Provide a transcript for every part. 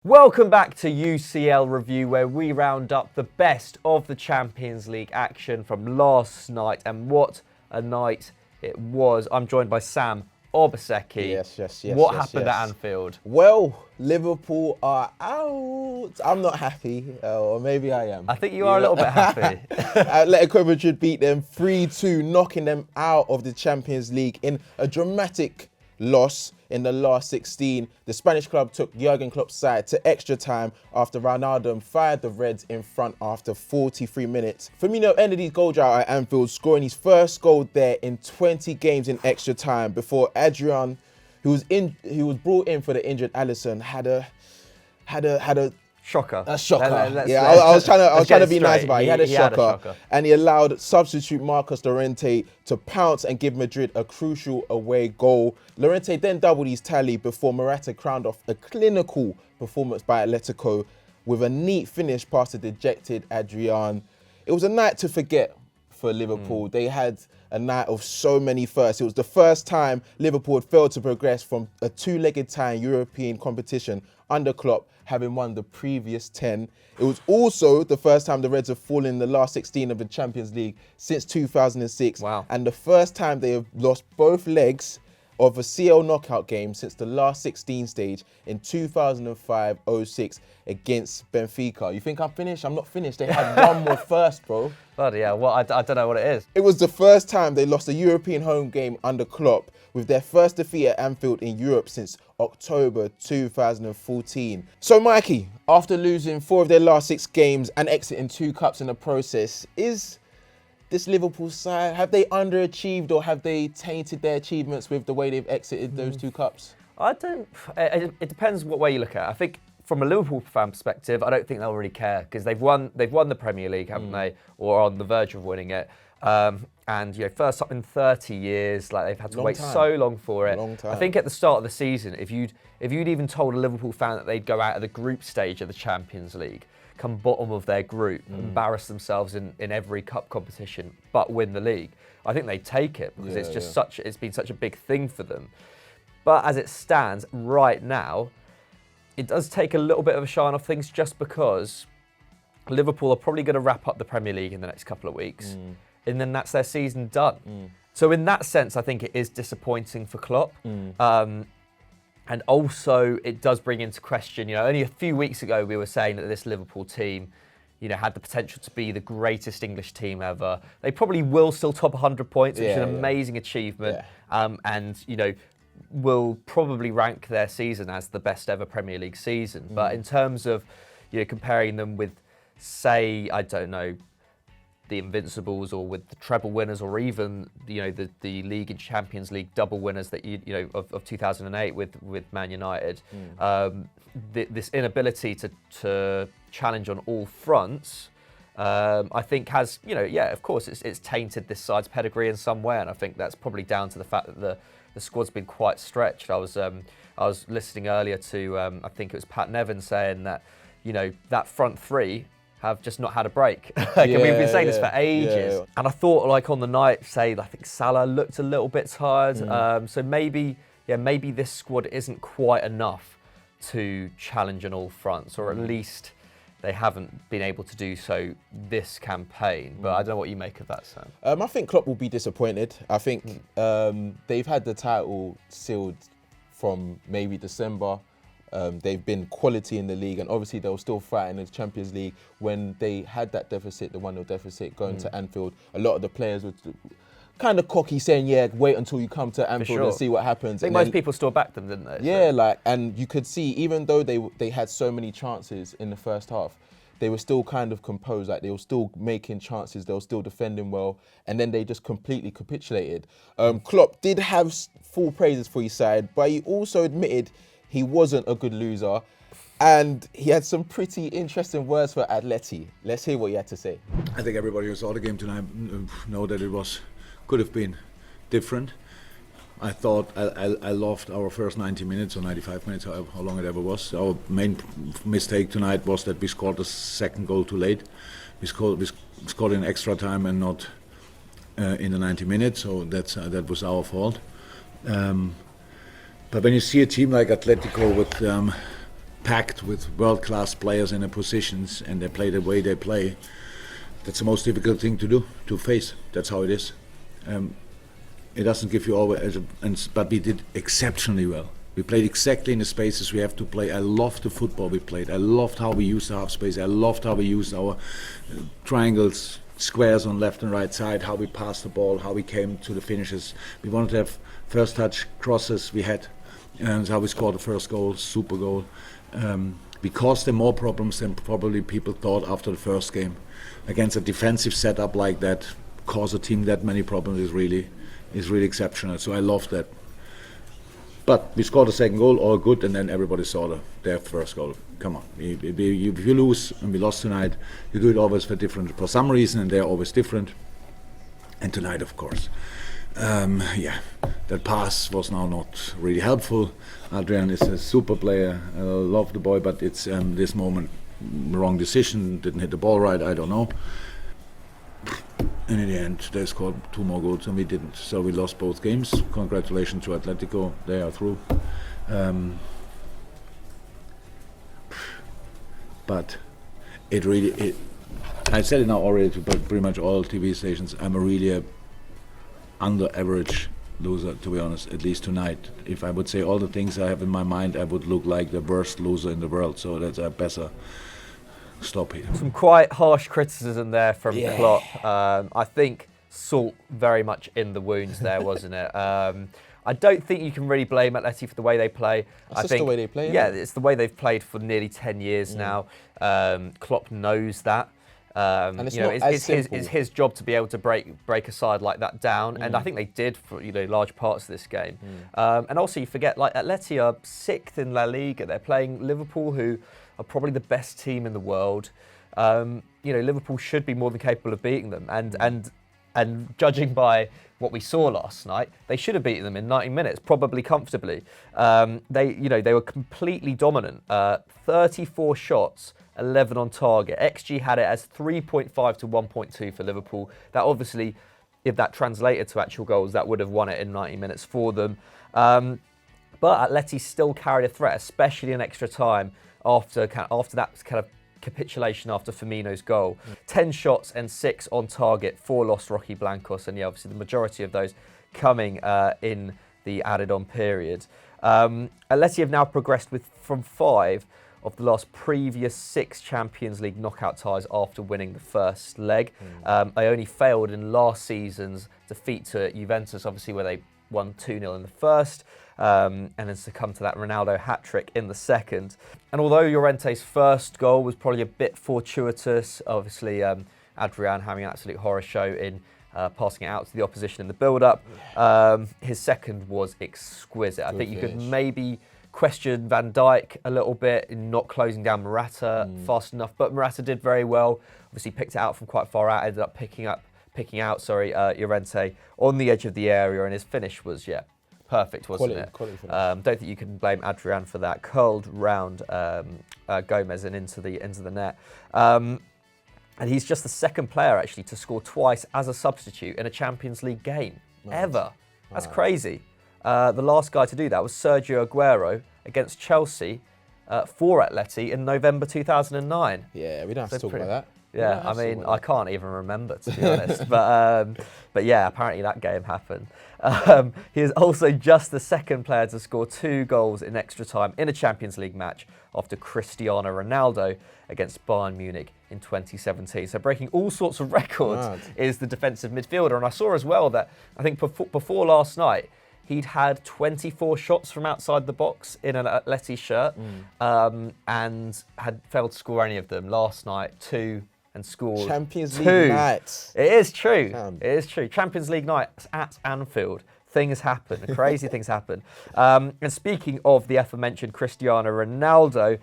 Welcome back to UCL Review, where we round up the best of the Champions League action from last night, and what a night it was. I'm joined by Sam Obaseki. Yes. What happened at Anfield? Well, Liverpool are out. I'm not happy, or maybe I am. I think you are a little bit happy. Atletico Madrid beat them 3-2, knocking them out of the Champions League in a dramatic loss in the last 16. The Spanish club took Jurgen Klopp's side to extra time after Wijnaldum fired the Reds in front after 43 minutes. Firmino ended his goal drought at Anfield, scoring his first goal there in 20 games in extra time before Adrian, who was brought in for the injured Alisson, had a Shocker. A shocker. I was trying to be nice about it. He had a shocker. And he allowed substitute Marcos Llorente to pounce and give Madrid a crucial away goal. Llorente then doubled his tally before Morata crowned off a clinical performance by Atletico with a neat finish past the dejected Adrian. It was a night to forget for Liverpool. They had a night of so many firsts. It was the first time Liverpool had failed to progress from a two-legged tie in European competition under Klopp, having won the previous 10. It was also the first time the Reds have fallen in the last 16 of the Champions League since 2006. Wow. And the first time they have lost both legs of a CL knockout game since the last 16 stage in 2005-06 against Benfica. You think I'm finished? I'm not finished. They had one more first, bro. Bloody hell, I don't know what it is. It was the first time they lost a European home game under Klopp, with their first defeat at Anfield in Europe since October 2014. So Mikey, after losing 4 of their last 6 games and exiting 2 cups in the process, is this Liverpool side, have they underachieved or have they tainted their achievements with the way they've exited those 2 cups? It depends what way you look at it. I think from a Liverpool fan perspective, I don't think they'll really care because they've won the Premier League, haven't they? Or are on the verge of winning it. And first up in 30 years, like they've had to wait so long for it. I think at the start of the season, if you'd even told a Liverpool fan that they'd go out of the group stage of the Champions League, come bottom of their group, embarrass themselves in every cup competition, but win the league, I think they'd take it because it's been such a big thing for them. But as it stands right now, it does take a little bit of a shine off things just because Liverpool are probably going to wrap up the Premier League in the next couple of weeks. And then that's their season done. So in that sense, I think it is disappointing for Klopp. And also, it does bring into question, only a few weeks ago we were saying that this Liverpool team, had the potential to be the greatest English team ever. They probably will still top 100 points, which is an amazing achievement. And, will probably rank their season as the best ever Premier League season. But in terms of, comparing them with, say, I don't know, the Invincibles or with the treble winners or even the league and Champions League double winners that of 2008 with Man United, this inability to challenge on all fronts, I think has of course it's tainted this side's pedigree in some way, and I think that's probably down to the fact that the squad's been quite stretched. I was listening earlier to I think it was Pat Nevin saying that that front three have just not had a break. We've been saying this for ages. And I thought, like on the night, I think Salah looked a little bit tired. So maybe this squad isn't quite enough to challenge on all fronts, or at least they haven't been able to do so this campaign. But I don't know what you make of that, Sam. I think Klopp will be disappointed. I think they've had the title sealed from maybe December. They've been quality in the league, and obviously they were still fighting in the Champions League when they had that deficit, the 1-0 deficit going to Anfield. A lot of the players were kind of cocky, saying, wait until you come to Anfield and see what happens. I think most people still backed them, didn't they? Yeah, and you could see, even though they had so many chances in the first half, they were still kind of composed, like they were still making chances, they were still defending well, and then they just completely capitulated. Klopp did have full praises for his side, but he also admitted he wasn't a good loser, and he had some pretty interesting words for Atleti. Let's hear what he had to say. I think everybody who saw the game tonight know that it could have been different. I thought I loved our first 90 minutes or 95 minutes, how long it ever was. Our main mistake tonight was that we scored the second goal too late. We scored in extra time and not in the 90 minutes, so that was our fault. But when you see a team like Atletico with packed with world-class players in their positions, and they play the way they play. That's the most difficult thing to do, to face. That's how it is. It doesn't give you always, but we did exceptionally well. We played exactly in the spaces we have to play. I loved the football we played. I loved how we used the half space. I loved how we used our triangles, squares on left and right side, how we passed the ball, how we came to the finishes. We wanted to have first touch crosses we had, and how we scored the first goal, super goal. We caused them more problems than probably people thought after the first game. Against a defensive setup like that, cause a team that many problems is really exceptional. So I love that. But we scored the second goal, all good, and then everybody saw their first goal. Come on, if you lose, and we lost tonight, you do it always for some reason, and they're always different. And tonight, of course, that pass was now not really helpful. Adrian is a super player. I love the boy, but it's this moment, wrong decision, didn't hit the ball right, I don't know. And in the end, they scored 2 more goals and we didn't. So we lost both games. Congratulations to Atletico, they are through. But I said it now already to pretty much all TV stations, I'm a under average loser, to be honest, at least tonight. If I would say all the things I have in my mind, I would look like the worst loser in the world. So that's a better stop here. Some quite harsh criticism there from Klopp. I think salt very much in the wounds there, wasn't it? I don't think you can really blame Atleti for the way they play. That's just the way they play. Yeah, it's the way they've played for nearly 10 years now. Klopp knows that. And it's his job to be able to break a side like that down, and I think they did for large parts of this game. And also you forget, like, Atleti are 6th in La Liga. They're playing Liverpool, who are probably the best team in the world. Liverpool should be more than capable of beating them, and judging by what we saw last night, they should have beaten them in 90 minutes, probably comfortably. They were completely dominant. 34 shots, 11 on target. XG had it as 3.5 to 1.2 for Liverpool. That obviously, if that translated to actual goals, that would have won it in 90 minutes for them. But Atleti still carried a threat, especially in extra time after that kind of capitulation after Firmino's goal. 10 shots and 6 on target for Los Rojiblancos, and obviously the majority of those coming in the added-on period. Atleti have now progressed from 5 of the last previous 6 Champions League knockout ties after winning the first leg. They only failed in last season's defeat to Juventus, obviously, where they won 2-0 in the first, and then succumbed to that Ronaldo hat-trick in the second. And although Llorente's first goal was probably a bit fortuitous, obviously Adrian having an absolute horror show in passing it out to the opposition in the build-up, his second was exquisite. I think you could maybe question Van Dijk a little bit in not closing down Morata fast enough, but Morata did very well. Obviously picked it out from quite far out, ended up picking out Llorente on the edge of the area, and his finish was perfect, wasn't it? Quality finish. Don't think you can blame Adrian for that. Curled round Gomez and into the net. And he's just the second player actually to score twice as a substitute in a Champions League game ever. That's crazy. The last guy to do that was Sergio Aguero against Chelsea for Atleti in November 2009. Yeah, we don't have to talk about that. Yeah, I mean, I can't even remember, to be honest. But yeah, apparently that game happened. He is also just the second player to score 2 goals in extra time in a Champions League match after Cristiano Ronaldo against Bayern Munich in 2017. So breaking all sorts of records is the defensive midfielder. And I saw as well that, I think before last night, he'd had 24 shots from outside the box in an Atleti shirt and had failed to score any of them. Last night, 2 and scored Champions 2. League night. It is true. It is true. Champions League night at Anfield. Things happen. Crazy things happen. And speaking of the aforementioned Cristiano Ronaldo,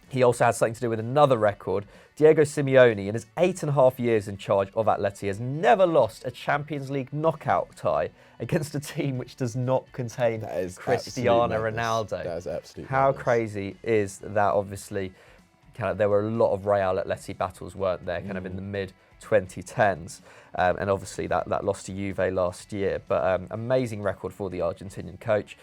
he also had something to do with another record. Diego Simeone, in his 8.5 years in charge of Atleti, has never lost a Champions League knockout tie against a team which does not contain Cristiano Ronaldo. That is absolutely How crazy is that? Obviously, there were a lot of Real Atleti battles, weren't there, kind of in the mid-2010s. And obviously that lost to Juve last year. But amazing record for the Argentinian coach.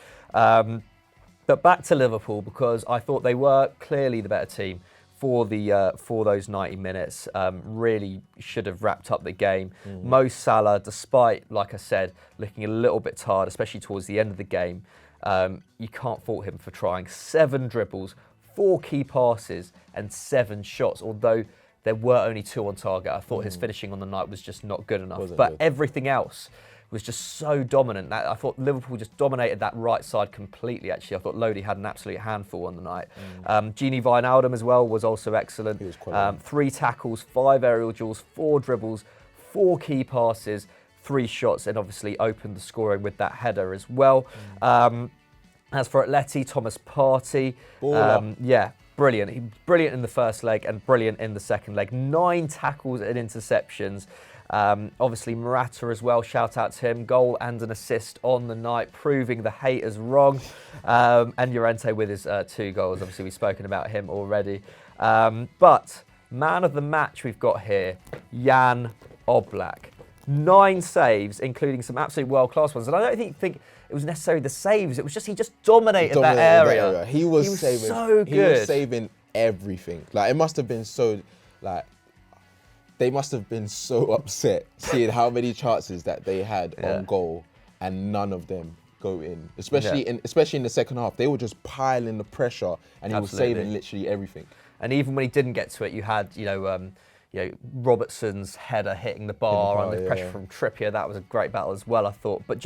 But back to Liverpool, because I thought they were clearly the better team for those 90 minutes. Really should have wrapped up the game. Mo Salah, despite, like I said, looking a little bit tired, especially towards the end of the game, you can't fault him for trying 7 dribbles, 4 key passes and 7 shots, although there were only 2 on target. I thought his finishing on the night was just not good enough. But everything else was just so dominant. I thought Liverpool just dominated that right side completely, actually. I thought Lodi had an absolute handful on the night. Gini Wijnaldum as well was also excellent. He was 3 tackles, 5 aerial duels, 4 dribbles, 4 key passes, 3 shots, and obviously opened the scoring with that header as well. As for Atleti, Thomas Partey, brilliant. He was brilliant in the first leg and brilliant in the second leg. 9 tackles and interceptions. Obviously Morata as well, shout out to him, goal and an assist on the night, proving the haters wrong. And Llorente with his 2 goals, obviously we've spoken about him already. But man of the match we've got here, Jan Oblak. 9 saves, including some absolute world-class ones. And I don't think it was necessarily the saves, it was just he just dominated that area. He was saving, so good. He was saving everything. Like, it must have been so, like, they must have been so upset seeing how many chances that they had on goal and none of them go in. Especially in the second half, they were just piling the pressure, and he was saving literally everything. And even when he didn't get to it, you had Robertson's header hitting the bar under pressure from Trippier. That was a great battle as well, I thought. But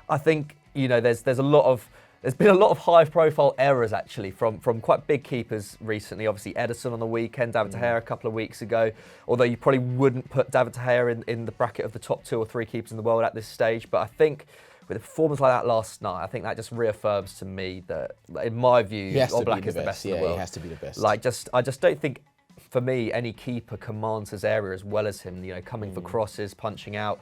I think there's been a lot of high-profile errors, actually, from quite big keepers recently. Obviously, Ederson on the weekend, David De Gea a couple of weeks ago. Although you probably wouldn't put David De Gea in the bracket of the top 2 or 3 keepers in the world at this stage. But I think with a performance like that last night, I think that just reaffirms to me that, in my view, Oblak is the best in the world. Yeah, he has to be the best. I just don't think, for me, any keeper commands his area as well as him. Coming for crosses, punching out.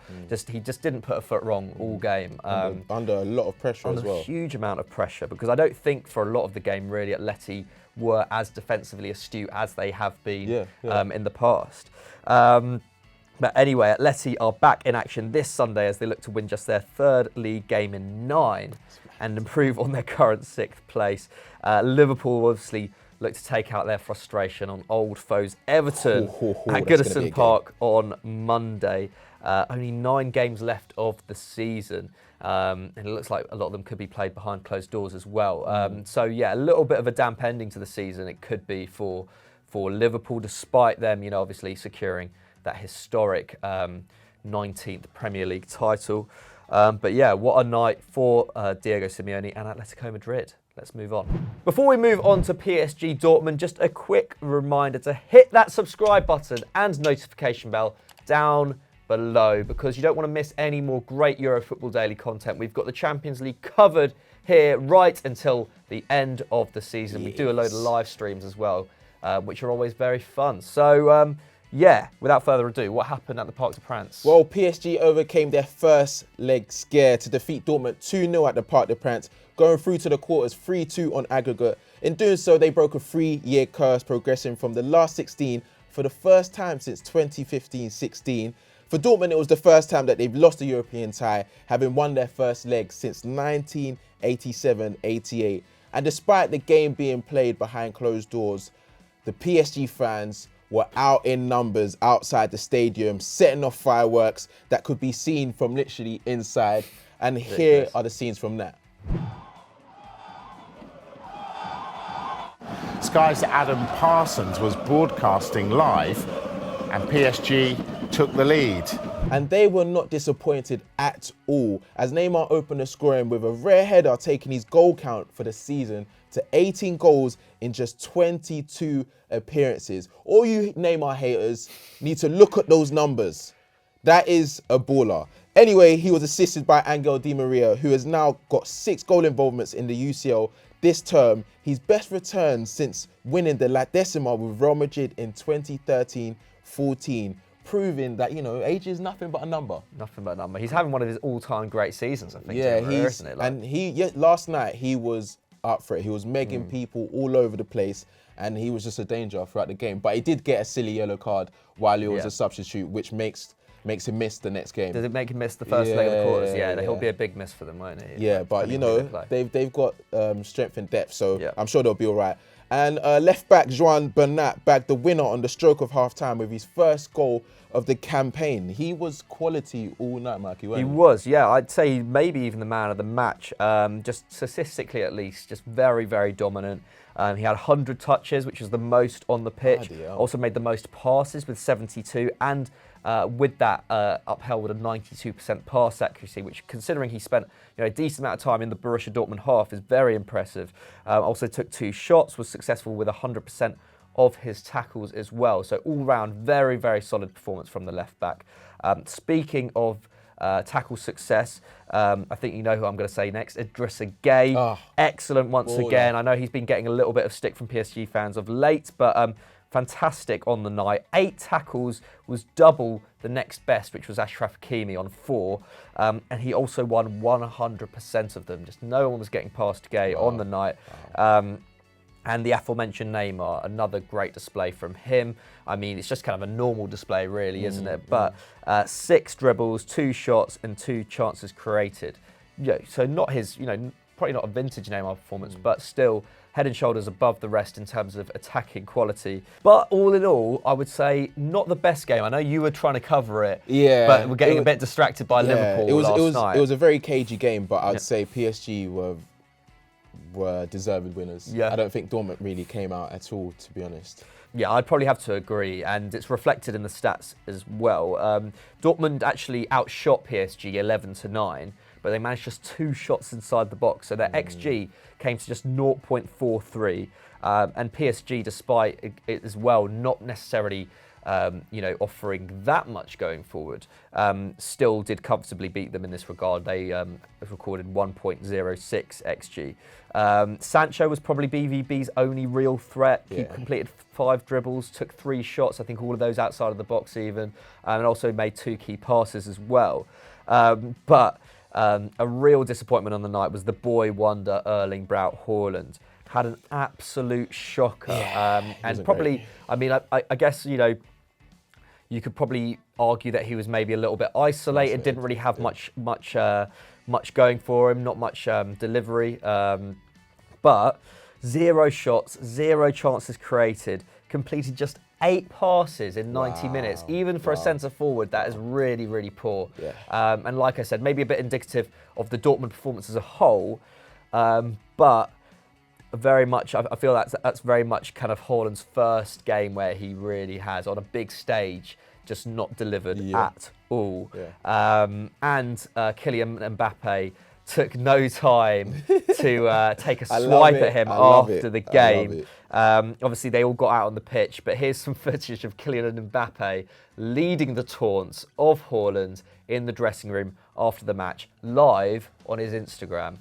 He just didn't put a foot wrong all game. Under a lot of pressure as well. A huge amount of pressure, because I don't think for a lot of the game, really, Atleti were as defensively astute as they have been in the past. But anyway, Atleti are back in action this Sunday as they look to win just their 3rd league game in 9 and improve on their current 6th place. Liverpool obviously look to take out their frustration on old foes Everton at Goodison Park on Monday. Only 9 games left of the season, and it looks like a lot of them could be played behind closed doors as well. So yeah, a little bit of a damp ending to the season it could be for Liverpool, despite them, obviously securing that historic 19th Premier League title. But yeah, what a night for Diego Simeone and Atletico Madrid. Let's move on. Before we move on to PSG Dortmund, just a quick reminder to hit that subscribe button and notification bell down below, because you don't want to miss any more great Eurofootball Daily content. We've got the Champions League covered here right until the end of the season. We do a load of live streams as well, which are always very fun. So, without further ado, what happened at the Parc des Princes? Well, PSG overcame their first leg scare to defeat Dortmund 2-0 at the Parc des Princes, going through to the quarters 3-2 on aggregate. In doing so, they broke a 3-year curse, progressing from the last 16 for the first time since 2015-16. For Dortmund, it was the first time that they've lost a European tie, having won their first leg since 1987-88. And despite the game being played behind closed doors, the PSG fans were out in numbers outside the stadium, setting off fireworks that could be seen from literally inside. And here are the scenes from that. Sky's Adam Parsons was broadcasting live, and PSG took the lead. And they were not disappointed at all, as Neymar opened the scoring with a rare header, taking his goal count for the season to 18 goals in just 22 appearances. All you Neymar haters need to look at those numbers. That is a baller. Anyway, he was assisted by Angel Di Maria, who has now got 6 goal involvements in the UCL this term, his best return since winning the La Decima with Real Madrid in 2013-14, proving that, age is nothing but a number. Nothing but a number. He's having one of his all-time great seasons, I think. Isn't it? And last night he was up for it. He was megging people all over the place, and he was just a danger throughout the game. But he did get a silly yellow card while he was a substitute, which makes makes him miss the next game. Does it make him miss the first leg of the quarters? Yeah, yeah. he'll be a big miss for them, won't he? Yeah, but you know, they've got strength and depth, so I'm sure they'll be all right. And left back Joan Bernat bagged the winner on the stroke of half-time with his first goal of the campaign. He was quality all night, Mikey, wasn't he? He was, yeah. I'd say maybe even the man of the match. Just statistically at least, just very, very dominant. He had 100 touches, which was the most on the pitch. Also made the most passes with 72, and with that upheld with a 92% pass accuracy, which, considering he spent a decent amount of time in the Borussia Dortmund half, is very impressive. Also took 2 shots, was successful with 100% of his tackles as well. So all round, very, very solid performance from the left back. Speaking of tackle success, I think you know who I'm going to say next. Idrissa Gueye, excellent once again. I know he's been getting a little bit of stick from PSG fans of late, but fantastic on the night. 8 tackles was double the next best, which was Achraf Hakimi on 4. And he also won 100% of them. Just no one was getting past Gueye on the night. And the aforementioned Neymar, another great display from him. I mean, it's just kind of a normal display, really, isn't it? But 6 dribbles, 2 shots, and 2 chances created. So not his, probably not a vintage Neymar performance, but still head and shoulders above the rest in terms of attacking quality. But all in all, I would say not the best game. I know you were trying to cover it, but we're getting a bit distracted by Liverpool last night. It was a very cagey game, but I'd say PSG were deserved winners. I don't think Dortmund really came out at all, to be honest. Yeah, I'd probably have to agree, and it's reflected in the stats as well. Dortmund actually outshot PSG 11-9, but they managed just 2 shots inside the box, so their XG came to just 0.43, and PSG, despite it as well not necessarily offering that much going forward, still did comfortably beat them in this regard. They recorded 1.06 XG. Sancho was probably BVB's only real threat. He completed 5 dribbles, took 3 shots, I think all of those outside of the box even, and also made 2 key passes as well. But a real disappointment on the night was the boy wonder Erling Braut Haaland. Had an absolute shocker, and probably, great. I mean, I guess, you could probably argue that he was maybe a little bit isolated, didn't really have much going for him, not much delivery, but 0 shots, 0 chances created, completed just 8 passes in 90 minutes. Even for a centre forward, that is really, really poor. And like I said, maybe a bit indicative of the Dortmund performance as a whole, but very much, I feel that's very much kind of Haaland's first game where he really has, on a big stage, just not delivered at all. And Kylian Mbappe took no time to take a swipe at him after the game. Obviously, they all got out on the pitch, but here's some footage of Kylian Mbappe leading the taunts of Haaland in the dressing room after the match, live on his Instagram.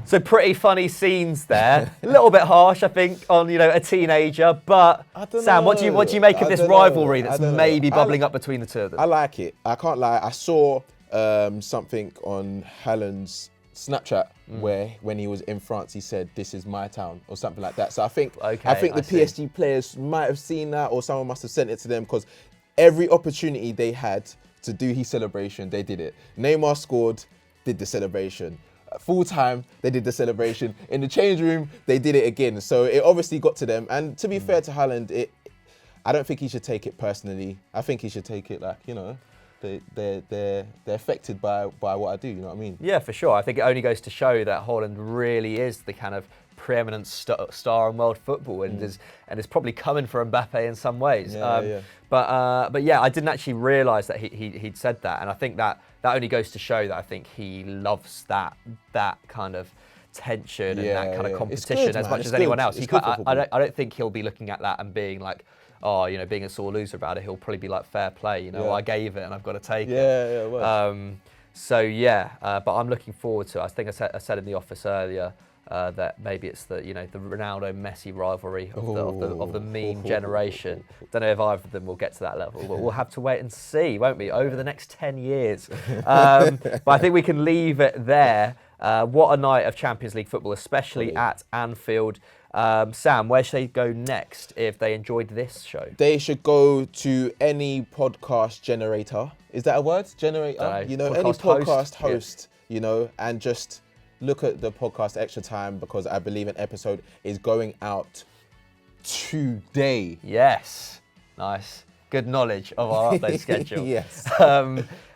So pretty funny scenes there. A little bit harsh, I think, on a teenager. But Sam, what do you make of this rivalry that's maybe bubbling up between the two of them? I like it. I can't lie. I saw something on Haaland's Snapchat where, when he was in France, he said, "This is my town," or something like that. So I think the PSG players might have seen that, or someone must have sent it to them, because every opportunity they had to do his celebration, they did it. Neymar scored, did the celebration. Full time, they did the celebration. In the change room, they did it again. So it obviously got to them. And to be fair to Haaland, I don't think he should take it personally. I think he should take it like, they're affected by what I do, you know what I mean? Yeah, for sure. I think it only goes to show that Haaland really is the kind of preeminent star in world football, and is probably coming for Mbappe in some ways. But yeah, I didn't actually realise that he'd said that, and I think that only goes to show that I think he loves that kind of tension and that kind of competition as much as anyone else. I don't think he'll be looking at that and being like, being a sore loser about it. He'll probably be like, fair play, I gave it and I've got to take it. But I'm looking forward to it. I think I said in the office earlier, that maybe it's the the Ronaldo-Messi rivalry of the meme generation. Don't know if either of them will get to that level, but we'll have to wait and see, won't we, over the next 10 years. But I think we can leave it there. What a night of Champions League football, especially at Anfield. Sam, where should they go next if they enjoyed this show? They should go to any podcast generator. Is that a word? Generator? Any podcast host, and just look at the podcast Extra Time, because I believe an episode is going out today. Yes. Nice. Good knowledge of our upload schedule. Yes.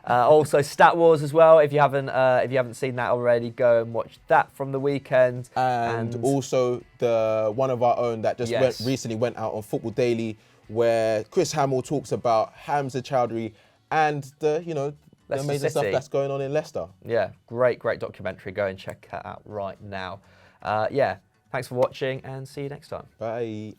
Also, Stat Wars as well. If you haven't seen that already, go and watch that from the weekend. And also the one of our own that just recently went out on Football Daily, where Chris Hamill talks about Hamza Chowdhury and the amazing stuff that's going on in Leicester. Yeah, great documentary. Go and check that out right now. Thanks for watching and see you next time. Bye.